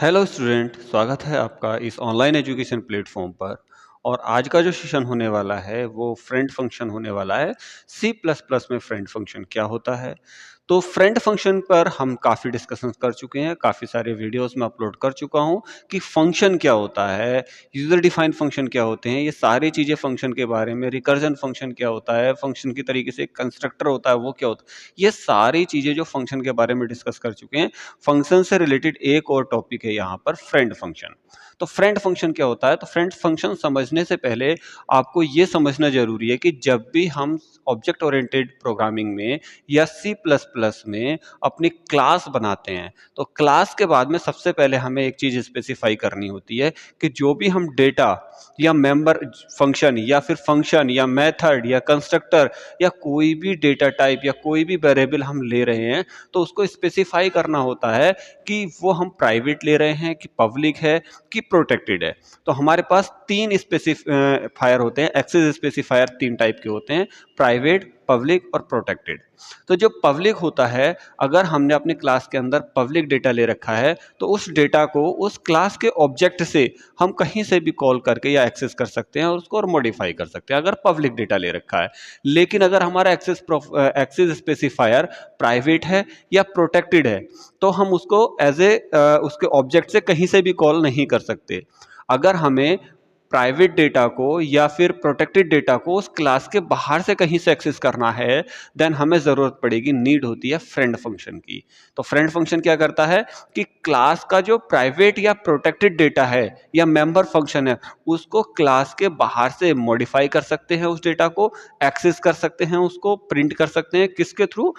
Hello student, स्वागत है आपका इस ऑनलाइन एजुकेशन प्लेटफॉर्म पर। और आज का जो सेशन होने वाला है वो फ्रेंड फंक्शन होने वाला है। सी प्लस प्लस में फ्रेंड फंक्शन क्या होता है। तो फ्रेंड फंक्शन पर हम काफ़ी डिस्कशन कर चुके हैं, काफ़ी सारे वीडियोस में अपलोड कर चुका हूं कि फंक्शन क्या होता है, यूजर डिफाइंड फंक्शन क्या होते हैं, ये सारी चीज़ें फंक्शन के बारे में। रिकर्जन फंक्शन क्या होता है, फंक्शन की तरीके से कंस्ट्रक्टर होता है वो क्या होता है, ये सारी चीज़ें जो फंक्शन के बारे में डिस्कस कर चुके हैं। फंक्शन से रिलेटेड एक और टॉपिक है यहाँ पर, फ्रेंड फंक्शन। तो फ्रेंड फंक्शन क्या होता है, तो फ्रेंड फंक्शन समझने से पहले आपको ये समझना जरूरी है कि जब भी हम ऑब्जेक्ट ओरिएंटेड प्रोग्रामिंग में या सी प्लस प्लस में अपनी क्लास बनाते हैं, तो क्लास के बाद में सबसे पहले हमें एक चीज स्पेसिफाई करनी होती है कि जो भी हम डेटा या मेंबर फंक्शन या फिर फंक्शन या मेथड या कंस्ट्रक्टर या कोई भी डेटा टाइप या कोई भी वेरिएबल हम ले रहे हैं, तो उसको स्पेसिफाई करना होता है कि वो हम प्राइवेट ले रहे हैं कि पब्लिक है कि प्रोटेक्टेड है। तो हमारे पास तीन स्पेसिफायर होते हैं, एक्सेस स्पेसिफायर तीन टाइप के होते हैं, प्राइवेट, पब्लिक और प्रोटेक्टेड। तो जो पब्लिक होता है, अगर हमने अपनी क्लास के अंदर पब्लिक डेटा ले रखा है तो उस डेटा को उस क्लास के ऑब्जेक्ट से हम कहीं से भी कॉल करके या एक्सेस कर सकते हैं और उसको और मॉडिफाई कर सकते हैं अगर पब्लिक डेटा ले रखा है। लेकिन अगर हमारा एक्सेस स्पेसिफायर प्राइवेट है या प्रोटेक्टेड है तो हम उसको एज ए उसके ऑब्जेक्ट से कहीं से भी कॉल नहीं कर सकते। अगर हमें प्राइवेट डेटा को या फिर प्रोटेक्टेड डेटा को उस क्लास के बाहर से कहीं से एक्सेस करना है, देन हमें जरूरत पड़ेगी, नीड होती है फ्रेंड फंक्शन की। तो फ्रेंड फंक्शन क्या करता है कि क्लास का जो प्राइवेट या प्रोटेक्टेड डेटा है या मेंबर फंक्शन है उसको क्लास के बाहर से मॉडिफाई कर सकते हैं, उस डेटा को एक्सेस कर सकते हैं, उसको प्रिंट कर सकते हैं, किसके थ्रू?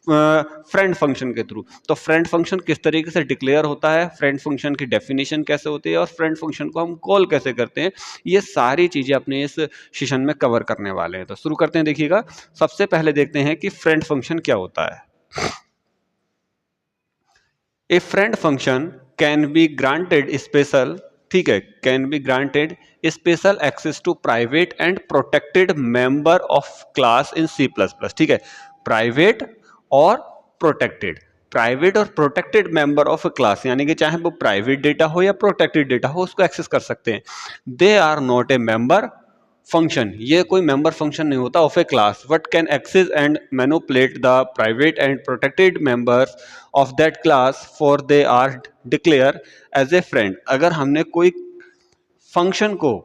फ्रेंड फंक्शन के थ्रू। तो फ्रेंड फंक्शन किस तरीके से डिक्लेयर होता है, फ्रेंड फंक्शन की डेफिनेशन कैसे होती है और फ्रेंड फंक्शन को हम कॉल कैसे करते हैं, ये सारी चीजें अपने इस सेशन में कवर करने वाले हैं। तो शुरू करते हैं। देखिएगा, सबसे पहले देखते हैं कि फ्रेंड फंक्शन क्या होता है। A friend function can be granted special, ठीक है, can be granted special access to private and protected member of class in C plus plus. ठीक है, प्राइवेट और प्रोटेक्टेड, प्राइवेट और प्रोटेक्टेड मेंबर ऑफ क्लास, यानी कि चाहे वो प्राइवेट डेटा हो या प्रोटेक्टेड डेटा हो उसको एक्सेस कर सकते हैं। They are not a member function, ये कोई मेंबर फंक्शन नहीं होता of a class, but can access and manipulate the private and protected members of that class for they are declare as a friend. अगर हमने कोई function को,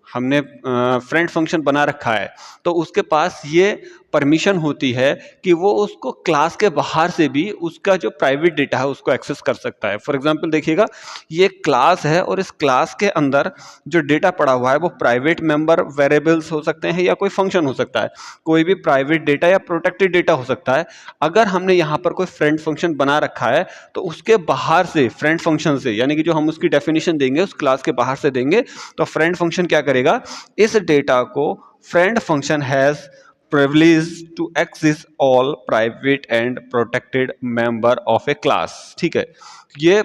हमने friend function बना रखा है तो उसके पास ये परमिशन होती है कि वो उसको क्लास के बाहर से भी उसका जो प्राइवेट डेटा है उसको एक्सेस कर सकता है। फॉर एग्जांपल देखिएगा, ये क्लास है और इस क्लास के अंदर जो डेटा पड़ा हुआ है वो प्राइवेट मेंबर वेरिएबल्स हो सकते हैं या कोई फंक्शन हो सकता है, कोई भी प्राइवेट डेटा या प्रोटेक्टेड डेटा हो सकता है। अगर हमने यहाँ पर कोई फ्रेंड फंक्शन बना रखा है तो उसके बाहर से फ्रेंड फंक्शन से, यानी कि जो हम उसकी डेफिनेशन देंगे उस क्लास के बाहर से देंगे, तो फ्रेंड फंक्शन क्या करेगा, इस डेटा को friend function has privilege to access all private and protected member of a class। ठीक है, ये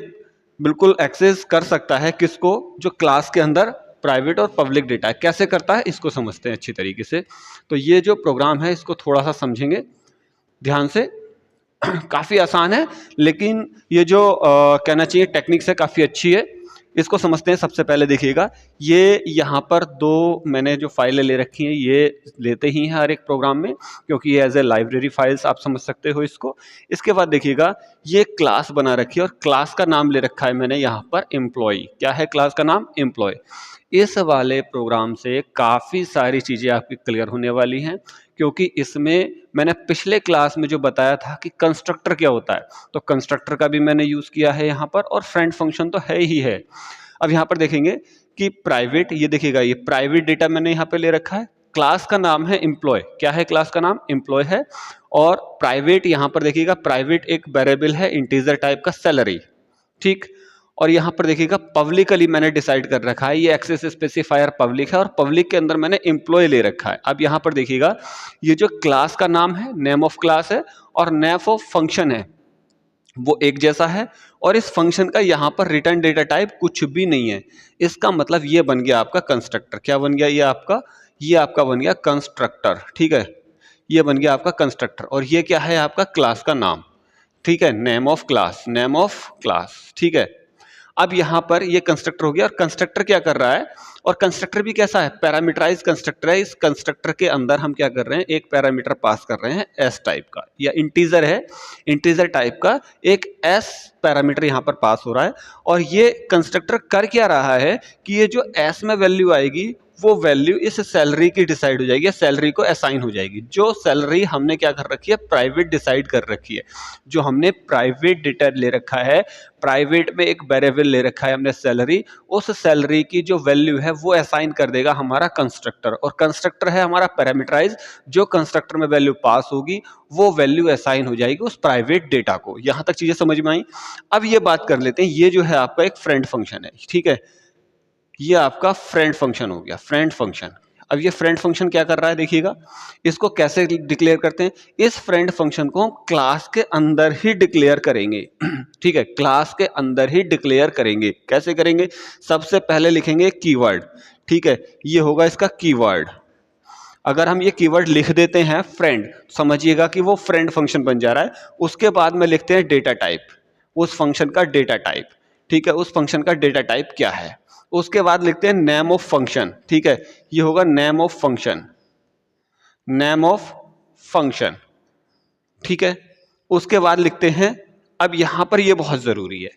बिल्कुल एक्सेस कर सकता है किसको, जो क्लास के अंदर प्राइवेट और पब्लिक डेटा है। कैसे करता है इसको समझते हैं अच्छी तरीके से। तो ये जो प्रोग्राम है इसको थोड़ा सा समझेंगे ध्यान से। काफी आसान है, लेकिन ये जो कहना चाहिए टेक्निक्स है काफी अच्छी है। इसको समझते हैं। सबसे पहले देखिएगा, ये यहाँ पर दो मैंने जो फाइलें ले रखी हैं ये लेते ही हैं हर एक प्रोग्राम में, क्योंकि ये एज ए लाइब्रेरी फाइल्स आप समझ सकते हो इसको। इसके बाद देखिएगा, ये क्लास बना रखी है और क्लास का नाम ले रखा है मैंने यहाँ पर एम्प्लॉय। क्या है क्लास का नाम? एम्प्लॉय। इस वाले प्रोग्राम से काफ़ी सारी चीज़ें आपकी क्लियर होने वाली हैं, क्योंकि इसमें मैंने पिछले क्लास में जो बताया था कि कंस्ट्रक्टर क्या होता है, तो कंस्ट्रक्टर का भी मैंने यूज़ किया है यहाँ पर, और फ्रेंड फंक्शन तो है ही है। अब यहाँ पर देखेंगे कि प्राइवेट, ये देखिएगा ये प्राइवेट डेटा मैंने यहाँ पे ले रखा है, क्लास का नाम है एम्प्लॉय। क्या है क्लास का नाम? एम्प्लॉय है। और प्राइवेट, यहाँ पर देखिएगा प्राइवेट एक वेरिएबल है इंटीजर टाइप का, सैलरी। ठीक। और यहाँ पर देखिएगा पब्लिकली मैंने डिसाइड कर रखा है, ये एक्सेस स्पेसिफायर पब्लिक है और पब्लिक के अंदर मैंने एम्प्लॉय ले रखा है। अब यहाँ पर देखिएगा, ये जो क्लास का नाम है, नेम ऑफ क्लास है, और नेम ऑफ फंक्शन है, वो एक जैसा है। और इस फंक्शन का यहाँ पर रिटर्न डेटा टाइप कुछ भी नहीं है। इसका मतलब ये बन गया आपका कंस्ट्रक्टर। क्या बन गया? ये आपका बन गया कंस्ट्रक्टर। ठीक है, ये बन गया आपका कंस्ट्रक्टर। और ये क्या है? आपका क्लास का नाम। ठीक है, name of class, name of class. ठीक है, अब यहाँ पर ये कंस्ट्रक्टर हो गया और कंस्ट्रक्टर क्या कर रहा है, और कंस्ट्रक्टर भी कैसा है, पैरामीटराइज कंस्ट्रक्टर है। इस कंस्ट्रक्टर के अंदर हम क्या कर रहे हैं, एक पैरामीटर पास कर रहे हैं एस टाइप का, या इंटीजर है, इंटीजर टाइप का एक एस पैरामीटर यहाँ पर पास हो रहा है। और ये कंस्ट्रक्टर कर क्या रहा है कि ये जो एस में वैल्यू आएगी वो वैल्यू इस सैलरी की डिसाइड हो जाएगी, सैलरी को असाइन हो जाएगी। जो सैलरी हमने क्या कर रखी है, प्राइवेट डिसाइड कर रखी है, जो हमने प्राइवेट डेटा ले रखा है, प्राइवेट में एक वेरिएबल ले रखा है हमने सैलरी, उस सैलरी की जो वैल्यू है वो असाइन कर देगा हमारा कंस्ट्रक्टर। और कंस्ट्रक्टर है हमारा पैरामीटराइज, जो कंस्ट्रक्टर में वैल्यू पास होगी वो वैल्यू असाइन हो जाएगी उस प्राइवेट डेटा को। यहां तक चीजें समझ में आई। अब ये बात कर लेते हैं, ये जो है आपका एक फ्रेंड फंक्शन है, ठीक है, ये आपका फ्रेंड फंक्शन हो गया, फ्रेंड फंक्शन। अब ये फ्रेंड फंक्शन क्या कर रहा है देखिएगा, इसको कैसे डिक्लेयर करते हैं, इस फ्रेंड फंक्शन को हम क्लास के अंदर ही डिक्लेयर करेंगे ठीक है, क्लास के अंदर ही डिक्लेयर करेंगे। कैसे करेंगे, सबसे पहले लिखेंगे कीवर्ड, ठीक है, ये होगा इसका कीवर्ड। अगर हम ये कीवर्ड लिख देते हैं फ्रेंड, समझिएगा कि वो फ्रेंड फंक्शन बन जा रहा है। उसके बाद में लिखते हैं डेटा टाइप, उस फंक्शन का डेटा टाइप, ठीक है, उस फंक्शन का डेटा टाइप क्या है। उसके बाद लिखते हैं नेम ऑफ फंक्शन, ठीक है, ये होगा name of function, name of function, ठीक है। उसके बाद लिखते हैं, अब यहां पर ये बहुत जरूरी है,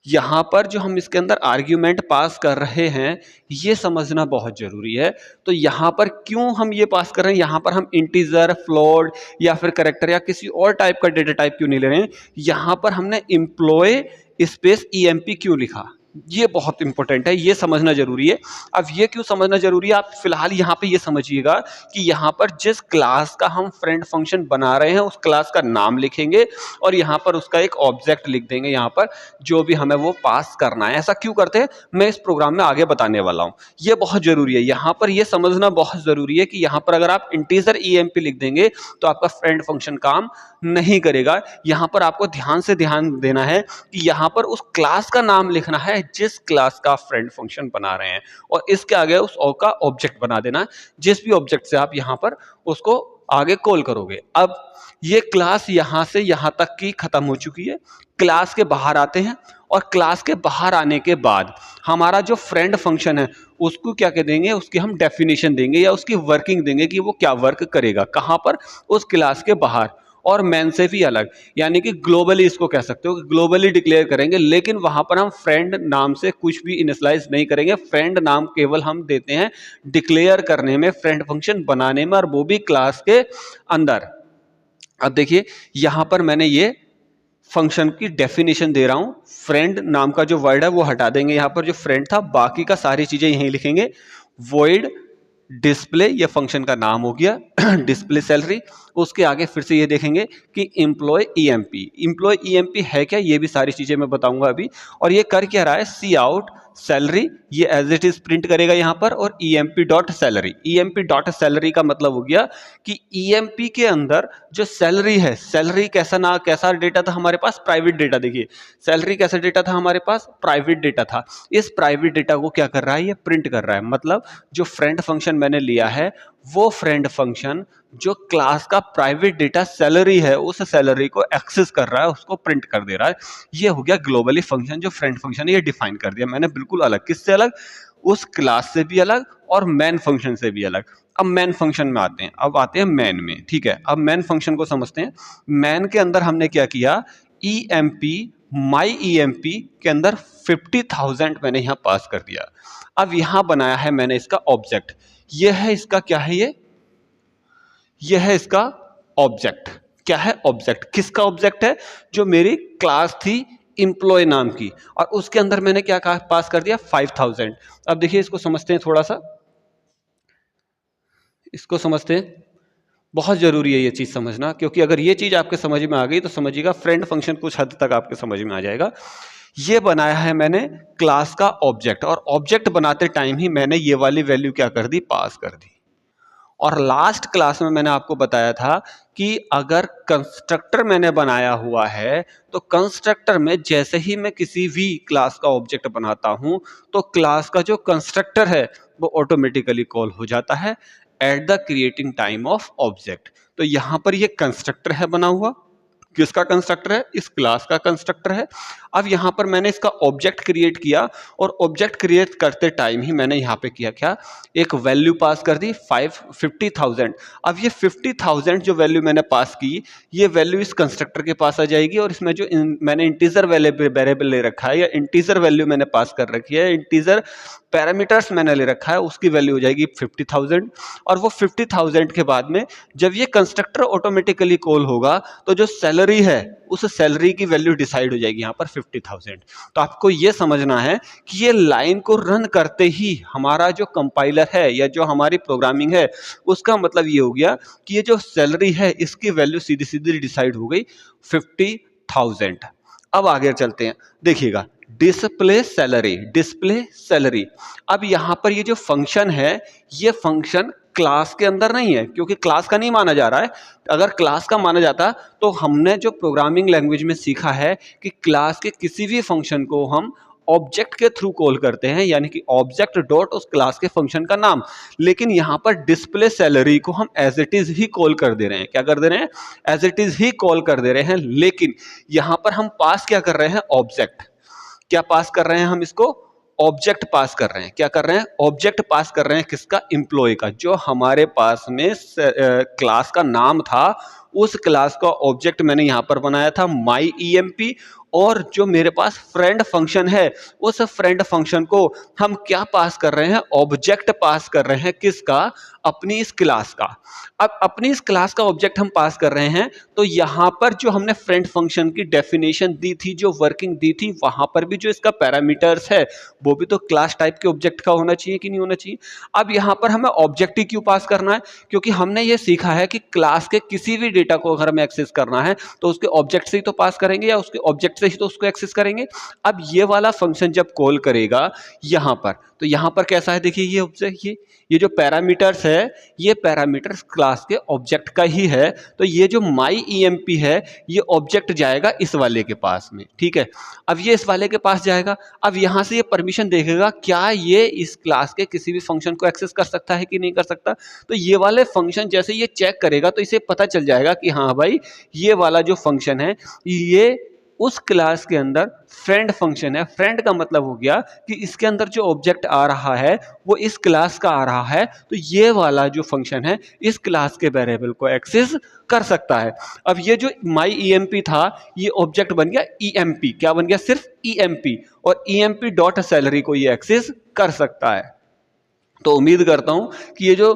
यहां पर जो हम इसके अंदर आर्ग्यूमेंट पास कर रहे हैं ये समझना बहुत जरूरी है। तो यहां पर क्यों हम ये पास कर रहे हैं, यहां पर हम इंटीजर, फ्लोट या फिर कैरेक्टर या किसी और टाइप का डेटा टाइप क्यों नहीं ले रहे हैं, यहां पर हमने एम्प्लॉय स्पेस ईएमपी क्यों लिखा, ये बहुत इंपॉर्टेंट है, ये समझना जरूरी है। अब ये क्यों समझना जरूरी है, आप फिलहाल यहाँ पे ये समझिएगा कि यहाँ पर जिस क्लास का हम फ्रेंड फंक्शन बना रहे हैं उस क्लास का नाम लिखेंगे और यहाँ पर उसका एक ऑब्जेक्ट लिख देंगे, यहाँ पर जो भी हमें वो पास करना है। ऐसा क्यों करते हैं मैं इस प्रोग्राम में आगे बताने वाला हूँ, ये बहुत जरूरी है। यहाँ पर ये समझना बहुत जरूरी है कि यहाँ पर अगर आप इंटीजर ईएमपी लिख देंगे तो आपका फ्रेंड फंक्शन काम नहीं करेगा। यहाँ पर आपको ध्यान से ध्यान देना है कि यहाँ पर उस क्लास का नाम लिखना है जिस क्लास का फ्रेंड फंक्शन बना रहे हैं, और इसके आगे उस ओ का ऑब्जेक्ट बना देना है, जिस भी ऑब्जेक्ट से आप यहाँ पर उसको आगे कॉल करोगे। अब ये क्लास यहाँ से यहाँ तक की खत्म हो चुकी है। क्लास के बाहर आते हैं और क्लास के बाहर आने के बाद हमारा जो फ्रेंड फंक्शन है उसको क्या कह देंगे, उसकी हम डेफिनेशन देंगे या उसकी वर्किंग देंगे कि वो क्या वर्क करेगा, कहाँ पर, उस क्लास के बाहर, और मैन से भी अलग, यानी कि ग्लोबली इसको कह सकते हो कि ग्लोबली डिक्लेयर करेंगे। लेकिन वहां पर हम फ्रेंड नाम से कुछ भी इनिशियलाइज नहीं करेंगे, फ्रेंड नाम केवल हम देते हैं डिक्लेयर करने में, फ्रेंड फंक्शन बनाने में, और वो भी क्लास के अंदर। अब देखिए यहां पर मैंने ये फंक्शन की डेफिनेशन दे रहा हूं, फ्रेंड नाम का जो वर्ड है वो हटा देंगे, यहां पर जो फ्रेंड था बाकी का सारी चीजें यहीं लिखेंगे। वॉइड डिस्प्ले, ये फंक्शन का नाम हो गया डिस्प्ले सैलरी। उसके आगे फिर से ये देखेंगे कि एम्प्लॉय ईएमपी, एम्प्लॉय ईएमपी है क्या, ये भी सारी चीजें मैं बताऊंगा अभी। और ये कर क्या रहा है, सी आउट सैलरी, ये एज इट इज प्रिंट करेगा यहां पर, और EMP dot salary. EMP dot salary का मतलब हो गया कि ईएमपी के अंदर जो सैलरी है, सैलरी कैसा डेटा था हमारे पास, प्राइवेट डेटा। देखिए सैलरी कैसा डेटा था हमारे पास, प्राइवेट डेटा था। इस प्राइवेट डेटा को क्या कर रहा है, ये प्रिंट कर रहा है। मतलब जो फ्रेंड फंक्शन मैंने लिया है वो फ्रेंड फंक्शन जो क्लास का प्राइवेट डेटा सैलरी है उस सैलरी को एक्सेस कर रहा है, उसको प्रिंट कर दे रहा है। ये हो गया ग्लोबली फंक्शन, जो फ्रेंड फंक्शन है ये डिफाइन कर दिया मैंने, बिल्कुल अलग। किससे अलग, उस क्लास से भी अलग और मेन फंक्शन से भी अलग। अब मेन फंक्शन में आते हैं, अब आते हैं मेन में, ठीक है। अब मेन फंक्शन को समझते हैं। मेन के अंदर हमने क्या किया, ईएमपी माई ईएमपी के अंदर 50,000 मैंने यहां पास कर दिया। अब यहां बनाया है मैंने इसका ऑब्जेक्ट, ये है इसका क्या है, ये है इसका ऑब्जेक्ट। क्या है ऑब्जेक्ट, किसका ऑब्जेक्ट है, जो मेरी क्लास थी एम्प्लॉय नाम की, और उसके अंदर मैंने क्या कहा, पास कर दिया 5,000। अब देखिए इसको समझते हैं, थोड़ा सा इसको समझते हैं, बहुत जरूरी है ये चीज समझना, क्योंकि अगर ये चीज आपके समझ में आ गई तो समझिएगा फ्रेंड फंक्शन कुछ हद तक आपके समझ में आ जाएगा। ये बनाया है मैंने क्लास का ऑब्जेक्ट, और ऑब्जेक्ट बनाते टाइम ही मैंने ये वाली वैल्यू क्या कर दी, पास कर दी। और लास्ट क्लास में मैंने आपको बताया था कि अगर कंस्ट्रक्टर मैंने बनाया हुआ है तो कंस्ट्रक्टर में जैसे ही मैं किसी भी क्लास का ऑब्जेक्ट बनाता हूं तो क्लास का जो कंस्ट्रक्टर है वो ऑटोमेटिकली कॉल हो जाता है at the creating time of object. तो यहां पर ये कंस्ट्रक्टर है बना हुआ, किसका कंस्ट्रक्टर है? इस क्लास का कंस्ट्रक्टर है। अब यहाँ पर मैंने इसका ऑब्जेक्ट क्रिएट किया और ऑब्जेक्ट क्रिएट करते टाइम ही मैंने यहाँ पे किया क्या, एक वैल्यू पास कर दी 50,000। अब ये 50,000 जो वैल्यू मैंने पास की, ये वैल्यू इस कंस्ट्रक्टर के पास आ जाएगी और इसमें जो मैंने इंटीजर वेरिएबल ले रखा है या इंटीजर वैल्यू मैंने पास कर रखी है, इंटीजर पैरामीटर्स मैंने ले रखा है, उसकी वैल्यू हो जाएगी 50,000। और वो 50,000 के बाद में जब ये कंस्ट्रक्टर ऑटोमेटिकली कॉल होगा तो जो सैलरी है उस सैलरी की वैल्यू डिसाइड हो जाएगी यहाँ पर 50,000। तो आपको ये समझना है कि ये लाइन को रन करते ही हमारा जो कंपाइलर है या जो हमारी प्रोग्रामिंग है उसका मतलब ये हो गया कि ये जो सैलरी है इसकी वैल्यू सीधी सीधी डिसाइड हो गई 50,000। अब आगे चलते हैं, देखिएगा डिस्प्ले सैलरी। अब यहां पर ये जो फंक्शन है, ये फंक्शन क्लास के अंदर नहीं है क्योंकि क्लास का नहीं माना जा रहा है। अगर क्लास का माना जाता तो हमने जो प्रोग्रामिंग लैंग्वेज में सीखा है कि क्लास के किसी भी फंक्शन को हम ऑब्जेक्ट के थ्रू कॉल करते हैं, यानी कि ऑब्जेक्ट डॉट उस क्लास के फंक्शन का नाम। लेकिन यहां पर डिस्प्ले सैलरी को हम एज इट इज ही कॉल कर दे रहे हैं। क्या कर दे रहे हैं? एज इट इज ही कॉल कर दे रहे हैं। लेकिन यहां पर हम पास क्या कर रहे हैं? ऑब्जेक्ट। क्या पास कर रहे हैं हम इसको? ऑब्जेक्ट पास कर रहे हैं। क्या कर रहे हैं? ऑब्जेक्ट पास कर रहे हैं। किसका? एम्प्लॉय का। जो हमारे पास में क्लास का नाम था उस क्लास का ऑब्जेक्ट मैंने यहां पर बनाया था माई ईएमपी। और जो मेरे पास फ्रेंड फंक्शन है उस फ्रेंड फंक्शन को हम क्या पास कर रहे हैं? ऑब्जेक्ट पास कर रहे हैं। किसका? अपनी इस क्लास का। अब अपनी इस क्लास का ऑब्जेक्ट हम पास कर रहे हैं तो यहां पर जो हमने फ्रेंड फंक्शन की डेफिनेशन दी थी, जो वर्किंग दी थी, वहां पर भी जो इसका पैरामीटर्स है वो भी तो क्लास टाइप के ऑब्जेक्ट का होना चाहिए कि नहीं होना चाहिए? अब यहां पर हमें ऑब्जेक्ट ही क्यों पास करना है? क्योंकि हमने ये सीखा है कि क्लास के किसी भी डेटा को अगर हमें एक्सेस करना है तो उसके ऑब्जेक्ट से ही तो पास करेंगे या उसके ऑब्जेक्ट से ही तो उसको एक्सेस करेंगे। अब ये वाला फंक्शन जब कॉल करेगा यहां पर, तो यहां पर कैसा है? देखिए ये ऑब्जेक्ट, ये जो पैरामीटर्स है ये पैरामीटर्स क्लास के ऑब्जेक्ट का ही है। तो ये जो माई ईएमपी है ये ऑब्जेक्ट जाएगा इस वाले के पास में, ठीक है। अब ये इस वाले के पास जाएगा। अब यहां से ये परमिशन देखेगा क्या ये इस क्लास के किसी भी फंक्शन को एक्सेस कर सकता है कि नहीं कर सकता। तो ये वाले फंक्शन जैसे ये चेक करेगा तो इसे पता चल जाएगा कि हाँ भाई ये वाला जो फंक्शन है ये उस क्लास के अंदर फ्रेंड फंक्शन है। फ्रेंड का मतलब हो गया कि इसके अंदर जो ऑब्जेक्ट आ रहा है वो इस क्लास का आ रहा है, तो ये वाला जो फंक्शन है इस क्लास के वेरिएबल को एक्सेस कर सकता है। अब ये जो माई ईएमपी था ये ऑब्जेक्ट बन गया ईएमपी। क्या बन गया? सिर्फ ईएमपी। और ईएमपी डॉट सैलरी को ये एक्सेस कर सकता है। तो उम्मीद करता हूं कि ये जो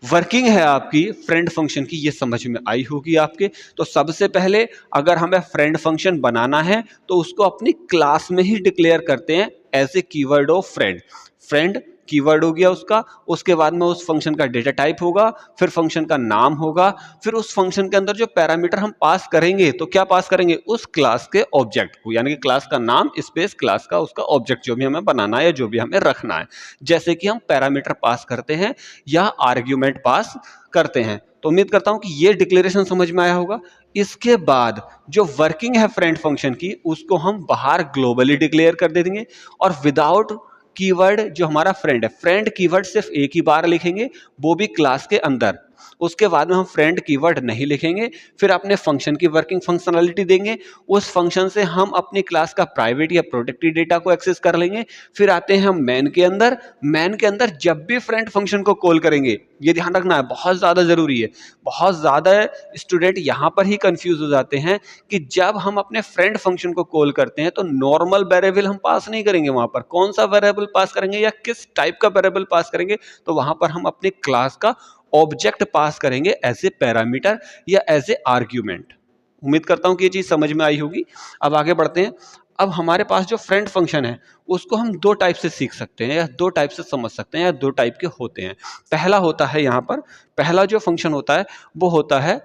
वर्किंग है आपकी फ्रेंड फंक्शन की ये समझ में आई होगी आपके। तो सबसे पहले अगर हमें फ्रेंड फंक्शन बनाना है तो उसको अपनी क्लास में ही डिक्लेयर करते हैं as a keyword of friend. Friend keyword हो गया उसका, उसके बाद में उस फंक्शन का डेटा टाइप होगा, फिर फंक्शन का नाम होगा, फिर उस फंक्शन के अंदर जो पैरामीटर हम पास करेंगे तो क्या पास करेंगे? उस क्लास के ऑब्जेक्ट को, यानी कि क्लास का नाम स्पेस क्लास का उसका ऑब्जेक्ट जो भी हमें बनाना है या जो भी हमें रखना है, जैसे कि हम पैरामीटर पास करते हैं या आर्ग्यूमेंट पास करते हैं। तो उम्मीद करता हूं कि ये डिक्लेरेशन समझ में आया होगा। इसके बाद जो वर्किंग है फ्रेंड फंक्शन की उसको हम बाहर ग्लोबली डिक्लेयर कर दे देंगे और विदाउट कीवर्ड जो हमारा फ्रेंड है, फ्रेंड कीवर्ड सिर्फ एक ही बार लिखेंगे वो भी क्लास के अंदर। उसके बाद में हम फ्रेंड कीवर्ड नहीं लिखेंगे। फिर अपने फंक्शन की वर्किंग फंक्शनलिटी देंगे। उस फंक्शन से हम अपनी क्लास का प्राइवेट या प्रोटेक्टेड डेटा को एक्सेस कर लेंगे। फिर आते हैं हम मेन के अंदर। मेन के अंदर जब भी फ्रेंड फंक्शन को कॉल करेंगे, ये ध्यान रखना है, बहुत ज्यादा जरूरी है। बहुत ज्यादा स्टूडेंट यहां पर ही कंफ्यूज हो जाते हैं कि जब हम अपने फ्रेंड फंक्शन को कॉल करते हैं तो नॉर्मल वेरिएबल हम पास नहीं करेंगे। वहां पर कौन सा वेरिएबल पास करेंगे या किस टाइप का वेरिएबल पास करेंगे? तो वहां पर हम अपनी क्लास का ऑब्जेक्ट पास करेंगे एज ए पैरामीटर या एज ए आर्ग्यूमेंट। उम्मीद करता हूं कि ये चीज समझ में आई होगी। अब आगे बढ़ते हैं। अब हमारे पास जो फ्रेंड फंक्शन है उसको हम दो टाइप से सीख सकते हैं या दो टाइप से समझ सकते हैं या दो टाइप के होते हैं। पहला होता है यहां पर, पहला जो फंक्शन होता है वो होता है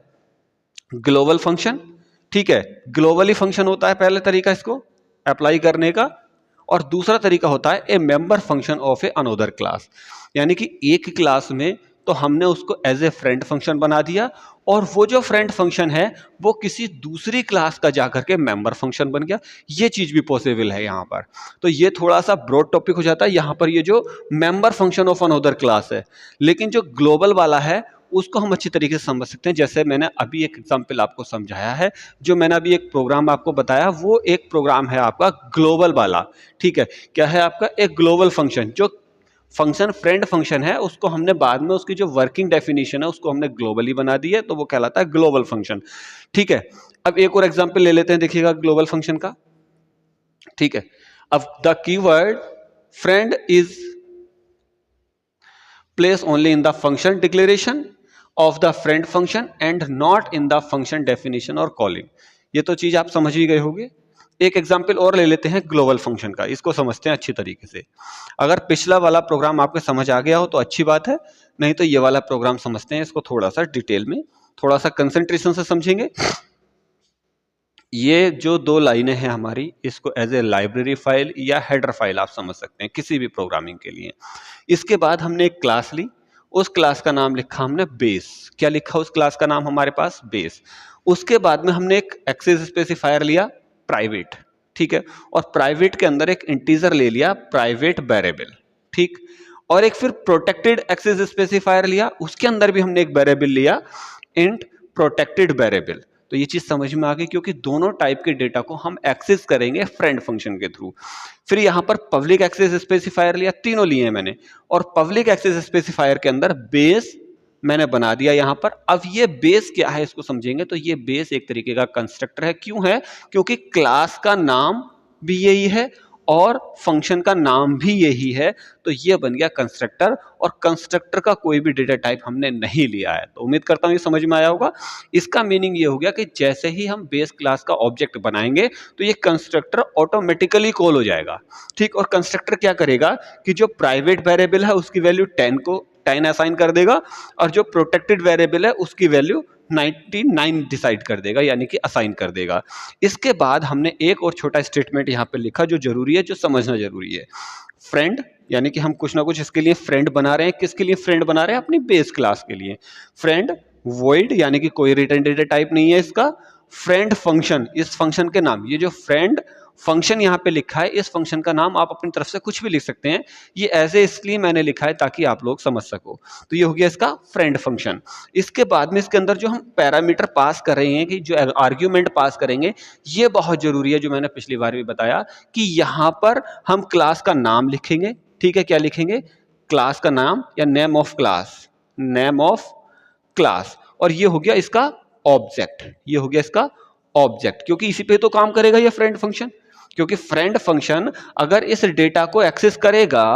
ग्लोबल फंक्शन। ठीक है, ग्लोबली फंक्शन होता है पहले तरीका इसको अप्लाई करने का। और दूसरा तरीका होता है ए member function of a another class, यानी कि एक क्लास में तो हमने उसको एज ए फ्रेंड फंक्शन बना दिया और वो जो फ्रेंड फंक्शन है वो किसी दूसरी क्लास का जाकर के मेंबर फंक्शन बन गया। ये चीज भी पॉसिबल है यहाँ पर। तो ये थोड़ा सा ब्रॉड टॉपिक हो जाता है। यहाँ पर ये जो member function of another class है, लेकिन जो ग्लोबल वाला है उसको हम अच्छी तरीके से समझ सकते हैं। जैसे मैंने अभी एक एग्जांपल आपको समझाया है, जो मैंने अभी एक प्रोग्राम आपको बताया, वो एक प्रोग्राम है आपका ग्लोबल वाला। ठीक है, क्या है आपका? एक ग्लोबल फंक्शन। जो फंक्शन फ्रेंड फंक्शन है, उसको हमने बाद में उसकी जो वर्किंग डेफिनेशन है उसको हमने ग्लोबली बना दी है, तो वो कहलाता है ग्लोबल फंक्शन। ठीक है, अब एक और एग्जांपल ले लेते हैं, देखिएगा ग्लोबल फंक्शन का। ठीक है, अब the keyword friend is placed only in the function declaration of the friend function and not in the function definition or calling। ये तो चीज आप समझ ही गए होंगे। एक एग्जाम्पल और ले लेते हैं ग्लोबल फंक्शन का, इसको समझते हैं अच्छी तरीके से। अगर पिछला वाला प्रोग्राम आपको समझ आ गया हो तो अच्छी बात है, नहीं तो ये वाला प्रोग्राम समझते हैं, इसको थोड़ा सा डिटेल में, थोड़ा सा कंसंट्रेशन से समझेंगे। ये जो दो लाइनें हैं हमारी, इसको एज ए लाइब्रेरी फाइल या हेडर फाइल आप समझ सकते हैं किसी भी प्रोग्रामिंग के लिए। इसके बाद हमने एक क्लास ली, उस क्लास का नाम लिखा हमने बेस। क्या लिखा उस क्लास का नाम हमारे पास? बेस। उसके बाद में हमने एक एक्सेस स्पेसिफायर लिया प्राइवेट। ठीक है, और प्राइवेट के अंदर एक इंटीजर ले लिया प्राइवेट वेरिएबल। ठीक, और एक फिर प्रोटेक्टेड एक्सेस स्पेसिफायर लिया, उसके अंदर भी हमने एक वेरिएबल लिया इंट प्रोटेक्टेड वेरिएबल। तो ये चीज समझ में आ गई, क्योंकि दोनों टाइप के डेटा को हम एक्सेस करेंगे फ्रेंड फंक्शन के थ्रू। फिर यहां पर पब्लिक एक्सेस स्पेसिफायर लिया, तीनों लिए मैंने, और पब्लिक एक्सेस स्पेसिफायर के अंदर बेस मैंने बना दिया यहां पर। अब ये बेस क्या है इसको समझेंगे, तो ये बेस एक तरीके का कंस्ट्रक्टर है। क्यों है? क्योंकि क्लास का नाम भी यही है और फंक्शन का नाम भी यही है, तो ये बन गया कंस्ट्रक्टर। और कंस्ट्रक्टर का कोई भी डेटा टाइप हमने नहीं लिया है। तो उम्मीद करता हूं ये समझ में आया होगा। इसका मीनिंग ये हो गया कि जैसे ही हम बेस क्लास का ऑब्जेक्ट बनाएंगे तो ये कंस्ट्रक्टर ऑटोमेटिकली कॉल हो जाएगा। ठीक, और कंस्ट्रक्टर क्या करेगा कि जो प्राइवेट वेरिएबल है उसकी वैल्यू 10 को 10 असाइन कर देगा, और जो प्रोटेक्टेड वेरिएबल है उसकी वैल्यू 99 डिसाइड कर देगा, यानी कि असाइन कर देगा। इसके बाद हमने एक और छोटा स्टेटमेंट यहाँ पे लिखा जो जरूरी है, जो समझना जरूरी है। फ्रेंड, यानी कि हम कुछ ना कुछ इसके लिए फ्रेंड बना रहे हैं। किसके लिए फ्रेंड बना रहे हैं? अपनी बेस क्लास के लिए। फ्रेंड वॉइड, यानी कि कोई रिटर्न डेटा टाइप नहीं है इसका। फ्रेंड फंक्शन, इस फंक्शन के नाम, ये जो फ्रेंड फंक्शन यहाँ पे लिखा है, इस फंक्शन का नाम आप अपनी तरफ से कुछ भी लिख सकते हैं। ये ऐसे इसलिए मैंने लिखा है ताकि आप लोग समझ सको। तो ये हो गया इसका फ्रेंड फंक्शन। इसके बाद में इसके अंदर जो हम पैरामीटर पास कर रहे हैं, कि जो आर्ग्यूमेंट पास करेंगे, ये बहुत जरूरी है, जो मैंने पिछली बार भी बताया कि यहाँ पर हम क्लास का नाम लिखेंगे। ठीक है, क्या लिखेंगे? क्लास का नाम या name of class, name of class. और ये हो गया इसका ऑब्जेक्ट, ये हो गया इसका ऑब्जेक्ट, क्योंकि इसी पे तो काम करेगा ये फ्रेंड फंक्शन। क्योंकि फ्रेंड फंक्शन अगर इस डेटा को एक्सेस करेगा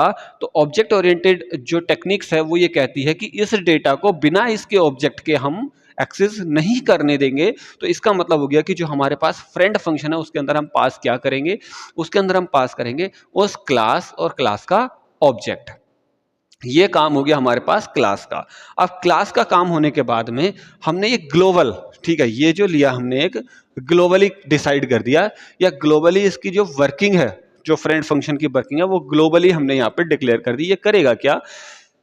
तो ऑब्जेक्ट ओरिएंटेड जो टेक्निक्स है वो ये कहती है कि इस डेटा को बिना इसके ऑब्जेक्ट के हम एक्सेस नहीं करने देंगे। तो इसका मतलब हो गया कि जो हमारे पास फ्रेंड फंक्शन है उसके अंदर हम पास क्या करेंगे? उसके अंदर हम पास करेंगे उस क्लास और क्लास का ऑब्जेक्ट। ये काम हो गया हमारे पास क्लास का। अब क्लास का काम होने के बाद में हमने ये ग्लोबल, ठीक है, ये जो लिया हमने एक ग्लोबली डिसाइड कर दिया, या ग्लोबली इसकी जो वर्किंग है, जो फ्रेंड फंक्शन की वर्किंग है, वो ग्लोबली हमने यहाँ पे डिक्लेयर कर दी। ये करेगा क्या?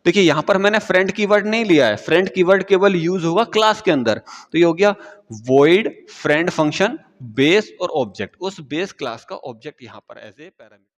देखिए यहाँ पर मैंने फ्रेंड कीवर्ड नहीं लिया है, फ्रेंड कीवर्ड केवल यूज होगा क्लास के अंदर। तो ये हो गया वॉइड फ्रेंड फंक्शन बेस और ऑब्जेक्ट, उस बेस क्लास का ऑब्जेक्ट यहाँ पर एज ए पैरामीटर।